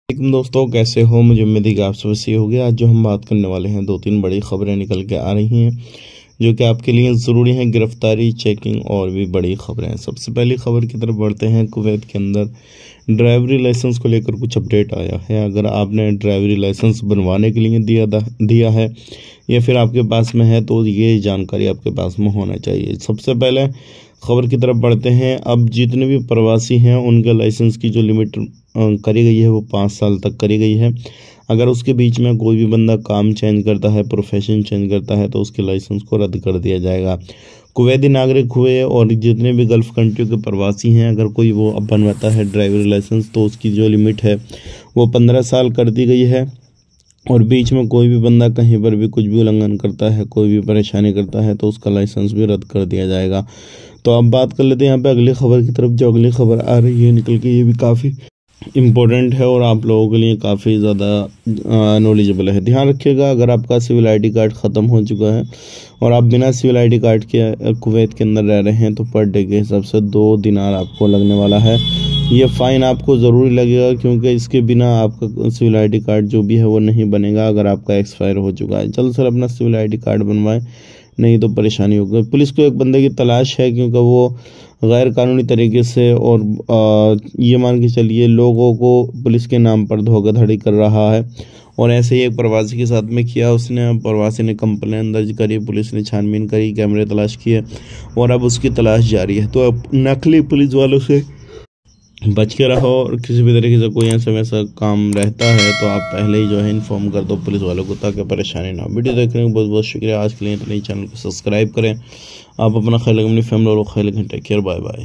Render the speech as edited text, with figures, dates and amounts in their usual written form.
वालेकुम दोस्तों, कैसे हो। मुझे उम्मीद है कि आप सब सही हो गया। आज जो हम बात करने वाले हैं, दो तीन बड़ी खबरें निकल के आ रही हैं जो कि आपके लिए ज़रूरी हैं। गिरफ्तारी, चेकिंग और भी बड़ी खबरें हैं। सबसे पहली खबर की तरफ बढ़ते हैं। कुवैत के अंदर ड्राइवरी लाइसेंस को लेकर कुछ अपडेट आया है। अगर आपने ड्राइवरी लाइसेंस बनवाने के लिए दिया है या फिर आपके पास में है तो ये जानकारी आपके पास में होना चाहिए। सबसे पहले खबर की तरफ बढ़ते हैं। अब जितने भी प्रवासी हैं उनके लाइसेंस की जो लिमिट करी गई है वो 5 साल तक करी गई है। अगर उसके बीच में कोई भी बंदा काम चेंज करता है, प्रोफेशन चेंज करता है तो उसके लाइसेंस को रद्द कर दिया जाएगा। कुवैती नागरिक हुए और जितने भी गल्फ़ कंट्रियों के प्रवासी हैं, अगर कोई वो बनवाता है ड्राइवरी लाइसेंस तो उसकी जो लिमिट है वो 15 साल कर दी गई है। और बीच में कोई भी बंदा कहीं पर भी कुछ भी उल्लंघन करता है, कोई भी परेशानी करता है तो उसका लाइसेंस भी रद्द कर दिया जाएगा। तो अब बात कर लेते हैं यहाँ पे अगली खबर की तरफ। जो अगली खबर आ रही है निकल के, ये भी काफ़ी इम्पोर्टेंट है और आप लोगों के लिए काफ़ी ज़्यादा नॉलेजेबल है। ध्यान रखिएगा, अगर आपका सिविल आईडी कार्ड ख़त्म हो चुका है और आप बिना सिविल आईडी कार्ड के कुवैत के अंदर रह रहे हैं तो पर डे के हिसाब से 2 दिनार आपको लगने वाला है। ये फ़ाइन आपको ज़रूरी लगेगा क्योंकि इसके बिना आपका सिविल आईडी कार्ड जो भी है वो नहीं बनेगा अगर आपका एक्सपायर हो चुका है। जल्द से अपना सिविल आईडी कार्ड बनवाएं, नहीं तो परेशानी होगी। पुलिस को एक बंदे की तलाश है क्योंकि वो गैर कानूनी तरीके से और ये मान के चलिए लोगों को पुलिस के नाम पर धोखाधड़ी कर रहा है। और ऐसे ही एक प्रवासी के साथ में किया उसने। प्रवासी ने कंप्लेन दर्ज करी, पुलिस ने छानबीन करी, कैमरे तलाश किए और अब उसकी तलाश जारी है। तो अब नकली पुलिस वालों से बच के रहो और किसी भी तरीके से कोई ऐसा वैसा काम रहता है तो आप पहले ही जो है इन्फॉर्म कर दो पुलिस वालों को ताकि परेशानी ना हो। वीडियो देखने का बहुत बहुत शुक्रिया। आज के लिए तो नहीं, चैनल को सब्सक्राइब करें। आप अपना ख्याल रखें, अपनी फैमिली और ख्याल रखें। Take care, bye bye.